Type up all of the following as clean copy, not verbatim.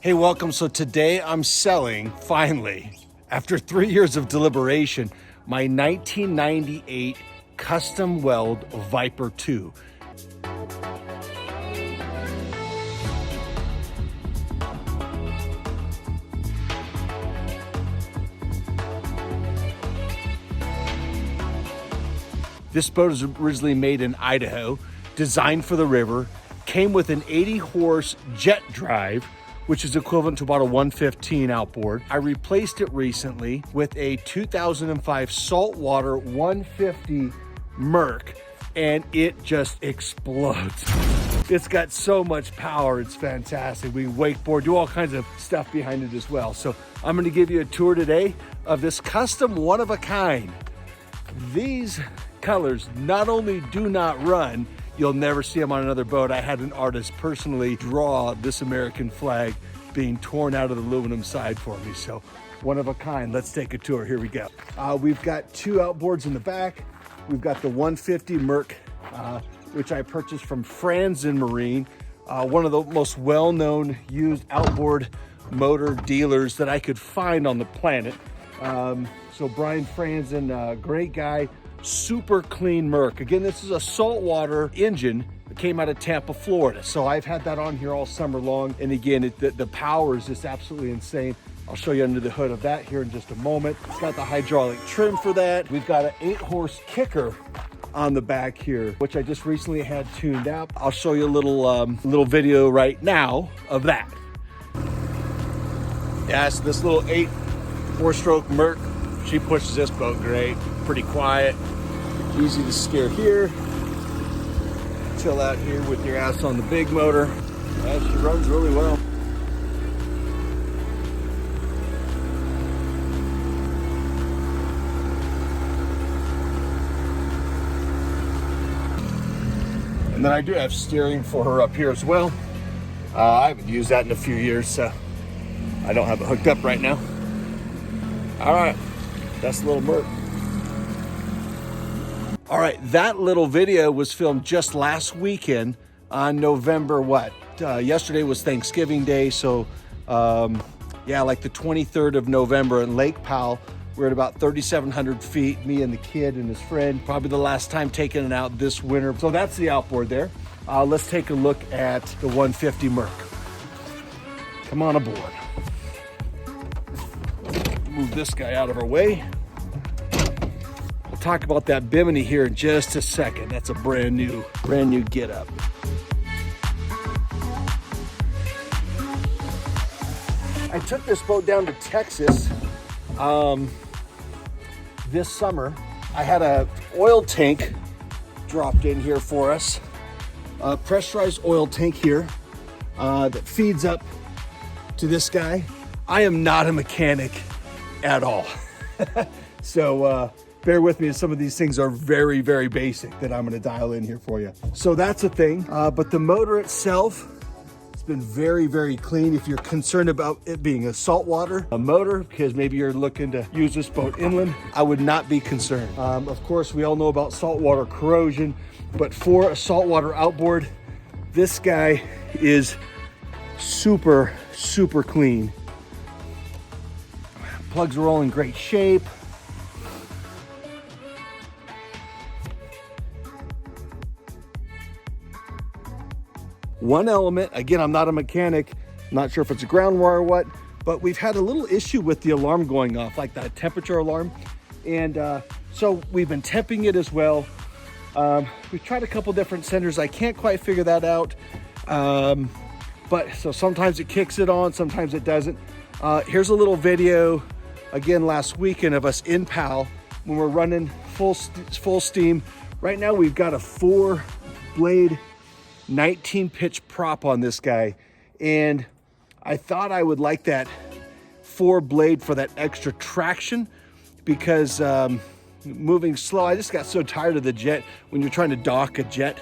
Hey, welcome. So today I'm selling, finally, after 3 years of deliberation, my 1998 custom Weld Viper 2. This boat is originally made in Idaho, designed for the river, came with an 80 horse jet drive, which is equivalent to about a 115 outboard. I replaced it recently with a 2005 saltwater 150 Merc, and it just explodes. It's got so much power, it's fantastic. We wakeboard, do all kinds of stuff behind it as well. So I'm gonna give you a tour today of this custom one-of-a-kind. These colors not only do not run, you'll never see them on another boat. I had an artist personally draw this American flag being torn out of the aluminum side for me. So one of a kind. Let's take a tour. Here we go. We've got two outboards in the back. We've got the 150 Merc, which I purchased from Franzen Marine, one of the most well-known used outboard motor dealers that I could find on the planet. So Brian Franzen, great guy. Super clean Merc. Again, this is a saltwater engine that came out of Tampa, Florida. So I've had that on here all summer long. And again, the power is just absolutely insane. I'll show you under the hood of that here in just a moment. It's got the hydraulic trim for that. We've got an 8 horse kicker on the back here, which I just recently had tuned up. I'll show you a little video right now of that. Yeah, so this little 8 4-stroke Merc, she pushes this boat great. Pretty quiet, easy to steer here. Chill out here with your ass on the big motor. Yeah, she runs really well. And then I do have steering for her up here as well. I haven't used that in a few years, so I don't have it hooked up right now. All right, that's the little Merc. All right, that little video was filmed just last weekend on November what? Yesterday was Thanksgiving Day, so yeah, like the 23rd of November in Lake Powell. We're at about 3,700 feet, me and the kid and his friend. Probably the last time taking it out this winter. So that's the outboard there. Let's take a look at the 150 Merc. Come on aboard. Move this guy out of our way. We'll talk about that Bimini here in just a second. That's a brand new get up. I took this boat down to Texas this summer. I had a oil tank dropped in here for us, a pressurized oil tank here that feeds up to this guy. I am not a mechanic at all. So bear with me, as some of these things are very, very basic that I'm gonna dial in here for you. So that's a thing, but the motor itself, it's been very, very clean. If you're concerned about it being a saltwater motor, because maybe you're looking to use this boat inland, I would not be concerned. Of course, we all know about saltwater corrosion, but for a saltwater outboard, this guy is super, super clean. Plugs are all in great shape. One element, again, I'm not a mechanic, not sure if it's a ground wire or what, but we've had a little issue with the alarm going off, like that temperature alarm. And so we've been temping it as well. We've tried a couple different senders. I can't quite figure that out. But so sometimes it kicks it on, sometimes it doesn't. Here's a little video, again, last weekend of us in Powell when we're running full steam. Right now we've got a 4-blade 19 pitch prop on this guy, and I thought I would like that 4-blade for that extra traction, because moving slow, I just got so tired of the jet when you're trying to dock a jet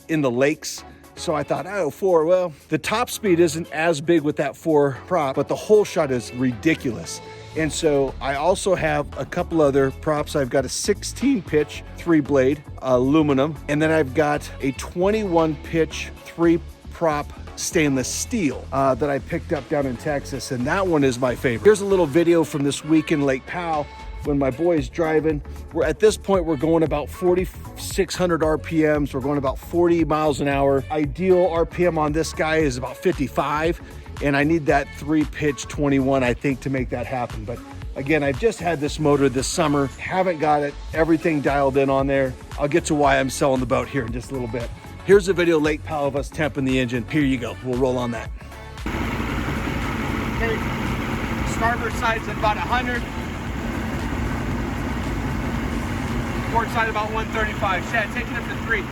in the lakes. So I thought, oh, 4, well, the top speed isn't as big with that 4 prop, but the hole shot is ridiculous. And so I also have a couple other props. I've got a 16 pitch 3-blade aluminum, and then I've got a 21 pitch 3 prop stainless steel that I picked up down in Texas, and that one is my favorite. Here's a little video from this week in Lake Powell when my boy's driving. We're at this point, we're going about 4,600 RPMs. We're going about 40 miles an hour. Ideal RPM on this guy is about 55, and I need that 3-pitch 21, I think, to make that happen. But again, I've just had this motor this summer, haven't got it, everything dialed in on there. I'll get to why I'm selling the boat here in just a little bit. Here's a video Lake Powell of us temping the engine. Here you go, we'll roll on that. Okay, starboard side's at about 100. Port side about 135. Shad, take it up to 3.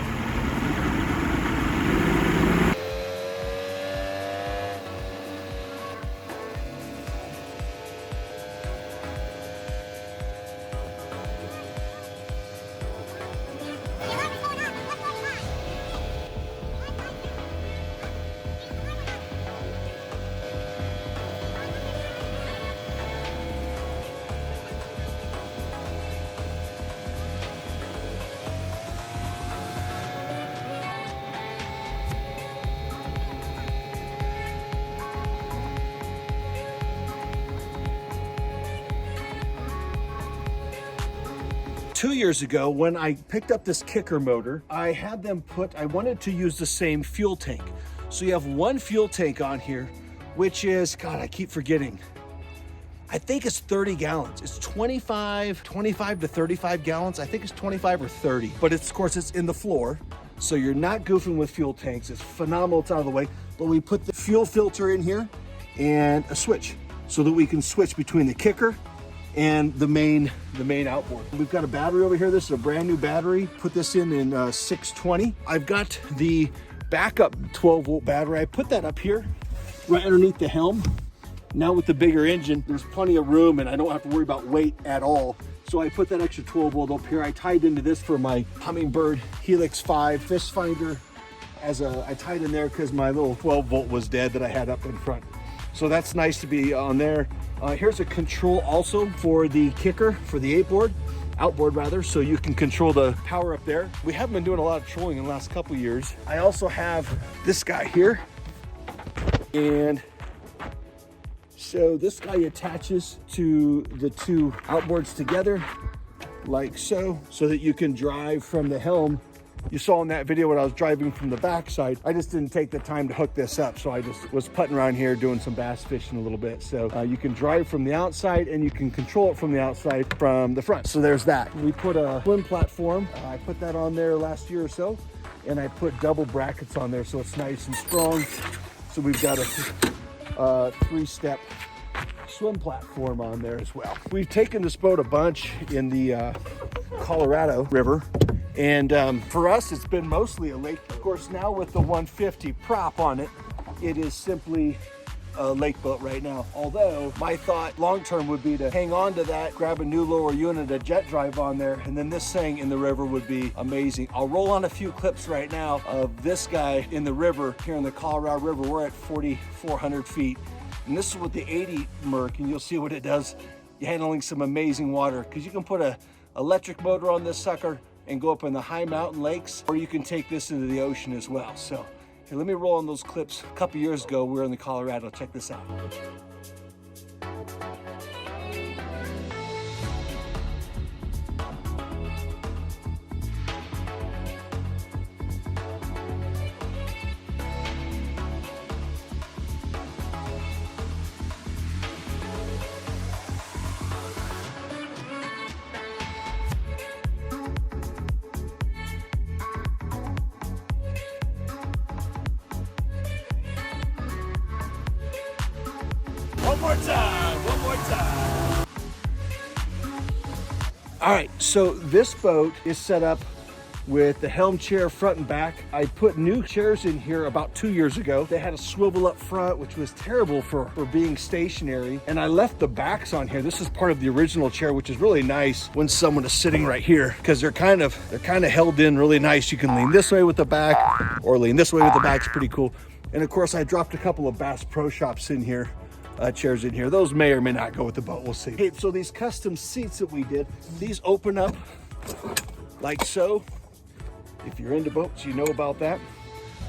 Two years ago, when I picked up this kicker motor, I had them I wanted to use the same fuel tank. So you have one fuel tank on here, which is, God, I keep forgetting. I think it's 30 gallons. It's 25 to 35 gallons. I think it's 25 or 30, but of course it's in the floor. So you're not goofing with fuel tanks. It's phenomenal, it's out of the way. But we put the fuel filter in here and a switch so that we can switch between the kicker and the main outboard. We've got a battery over here. This is a brand new battery. Put this in 620. I've got the backup 12-volt battery. I put that up here right underneath the helm. Now with the bigger engine, there's plenty of room and I don't have to worry about weight at all. So I put that extra 12-volt up here. I tied into this for my Humminbird Helix 5 fish finder. I tied in there because my little 12-volt was dead that I had up in front. So that's nice to be on there. Here's a control also for the kicker, for the outboard rather, so you can control the power up there. We haven't been doing a lot of trolling in the last couple years. I also have this guy here. And so this guy attaches to the two outboards together like so that you can drive from the helm. You saw in that video when I was driving from the backside, I just didn't take the time to hook this up. So I just was putting around here doing some bass fishing a little bit. So you can drive from the outside and you can control it from the outside from the front. So there's that. We put a swim platform. I put that on there last year or so. And I put double brackets on there so it's nice and strong. So we've got a 3-step swim platform on there as well. We've taken this boat a bunch in the Colorado River. And for us, it's been mostly a lake. Of course, now with the 150 prop on it, it is simply a lake boat right now. Although my thought long-term would be to hang on to that, grab a new lower unit, a jet drive on there, and then this thing in the river would be amazing. I'll roll on a few clips right now of this guy in the river here in the Colorado River. We're at 4,400 feet. And this is with the 80 Merc, and you'll see what it does. You're handling some amazing water because you can put a electric motor on this sucker and go up in the high mountain lakes, or you can take this into the ocean as well. So here, let me roll on those clips. A couple years ago, we were in the Colorado. Check this out. One more time. All right, so this boat is set up with the helm chair front and back. I put new chairs in here about 2 years ago. They had a swivel up front, which was terrible for being stationary. And I left the backs on here. This is part of the original chair, which is really nice when someone is sitting right here because they're kind of held in really nice. You can lean this way with the back or lean this way with the back. It's pretty cool. And of course, I dropped a couple of Bass Pro Shops in here. Chairs in here. Those may or may not go with the boat. We'll see. Okay, so these custom seats that we did, these open up like so. If you're into boats, you know about that.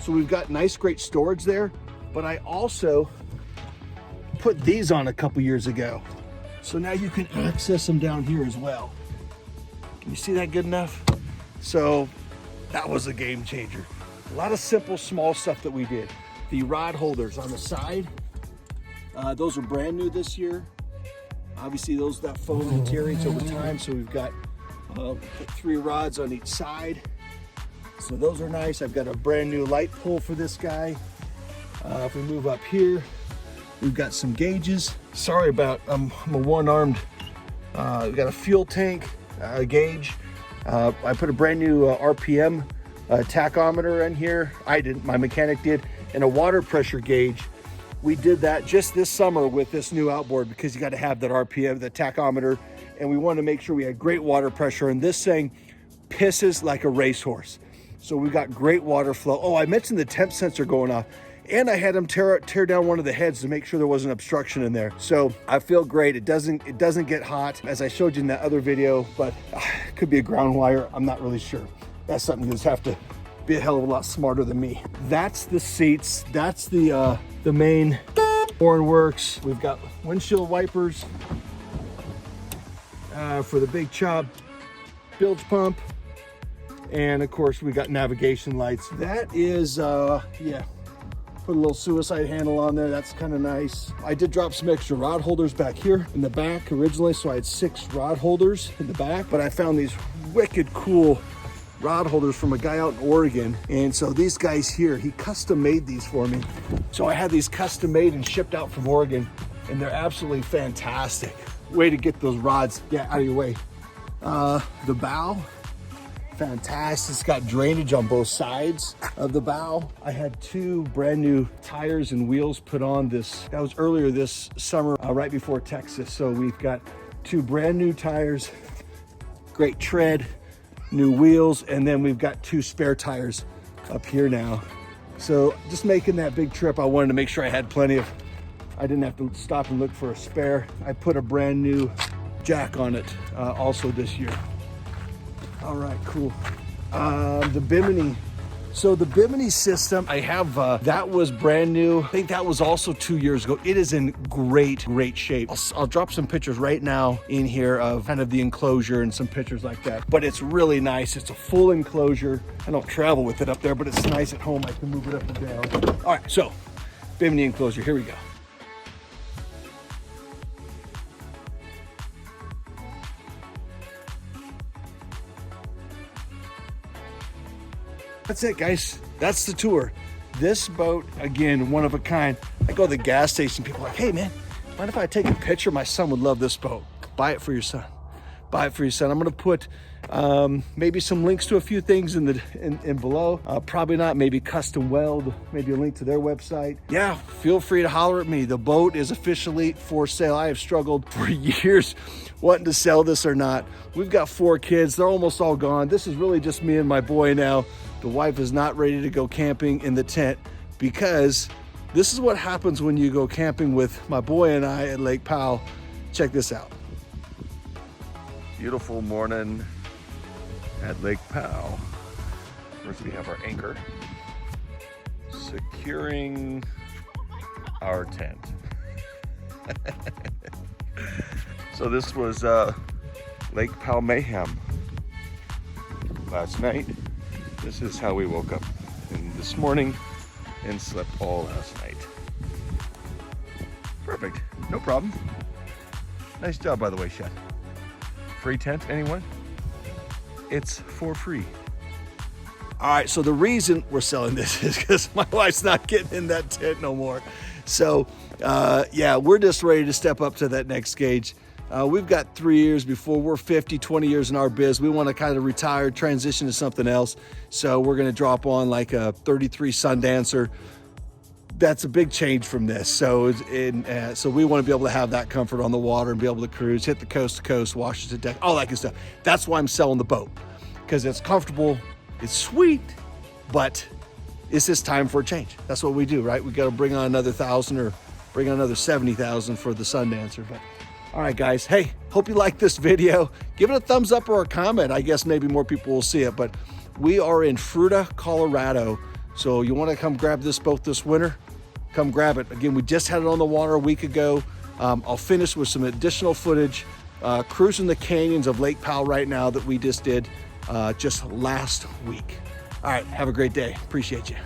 So we've got nice, great storage there. but I also put these on a couple years ago. So now you can access them down here as well. Can you see that good enough? So that was a game changer. A lot of simple, small stuff that we did. The rod holders on the side, those are brand new this year. Obviously that foam deteriorates over time, so we've got 3 rods on each side. So those are nice. I've got a brand new light pull for this guy. If we move up here, we've got some gauges. Sorry about, I'm a one-armed, we've got a fuel tank gauge. I put a brand new RPM tachometer in here. I didn't, my mechanic did, and a water pressure gauge. We did that just this summer with this new outboard because you got to have that RPM, the tachometer, and we wanted to make sure we had great water pressure. And this thing pisses like a racehorse. So we got great water flow. Oh, I mentioned the temp sensor going off, and I had them tear down one of the heads to make sure there wasn't obstruction in there. So I feel great. It doesn't get hot, as I showed you in that other video, but it could be a ground wire. I'm not really sure. That's something you just have to be a hell of a lot smarter than me. That's the seats. That's the main horn works. We've got windshield wipers for the big chop, bilge pump, and of course we got navigation lights. That is, yeah, put a little suicide handle on there. That's kind of nice. I did drop some extra rod holders back here in the back originally, so I had 6 rod holders in the back, but I found these wicked cool rod holders from a guy out in Oregon. And so these guys here, he custom made these for me. So I had these custom made and shipped out from Oregon, and they're absolutely fantastic. Way to get those rods, yeah, out of your way. The bow, fantastic. It's got drainage on both sides of the bow. I had 2 brand new tires and wheels put on this. That was earlier this summer, right before Texas. So we've got 2 brand new tires, great tread, new wheels, and then we've got 2 spare tires up here now. So just making that big trip, I wanted to make sure I had plenty of, I didn't have to stop and look for a spare. I put a brand new jack on it also this year. All right, cool. The Bimini. So the Bimini system, I have, that was brand new. I think that was also 2 years ago. It is in great shape. I'll drop some pictures right now in here of kind of the enclosure and some pictures like that. But it's really nice. It's a full enclosure. I don't travel with it up there, but it's nice at home. I can move it up and down. All right, so Bimini enclosure, here we go. That's it, guys. That's the tour. This boat, again, one of a kind. I go to the gas station, people are like, hey man, mind if I take a picture? My son would love this boat. Buy it for your son. Buy it for your son. I'm gonna put maybe some links to a few things in below. Probably not, maybe custom Weld, maybe a link to their website. Yeah, feel free to holler at me. The boat is officially for sale. I have struggled for years wanting to sell this or not. We've got 4 kids. They're almost all gone. This is really just me and my boy now. The wife is not ready to go camping in the tent because this is what happens when you go camping with my boy and I at Lake Powell. Check this out. Beautiful morning at Lake Powell. First we have our anchor, securing our tent. So this was Lake Powell mayhem last night. This is how we woke up this morning and slept all last night. Perfect, no problem. Nice job, by the way, Chef. Free tent, anyone? It's for free. All right, so the reason we're selling this is because my wife's not getting in that tent no more. So yeah, we're just ready to step up to that next gauge. We've got 3 years before we're 50, 20 years in our biz. We want to kind of retire, transition to something else. So we're going to drop on like a 33 Sundancer. That's a big change from this. So so we want to be able to have that comfort on the water and be able to cruise, hit the coast to coast, wash the deck, all that good stuff. That's why I'm selling the boat, because it's comfortable, it's sweet, but it's just time for a change. That's what we do, right? We got to bring on another 1,000 or bring on another 70,000 for the Sundancer. But all right, guys. Hey, hope you like this video. Give it a thumbs up or a comment. I guess maybe more people will see it. But we are in Fruita, Colorado. So you want to come grab this boat this winter? come grab it. Again, we just had it on the water a week ago. I'll finish with some additional footage, cruising the canyons of Lake Powell right now that we just did just last week. All right, have a great day. Appreciate you.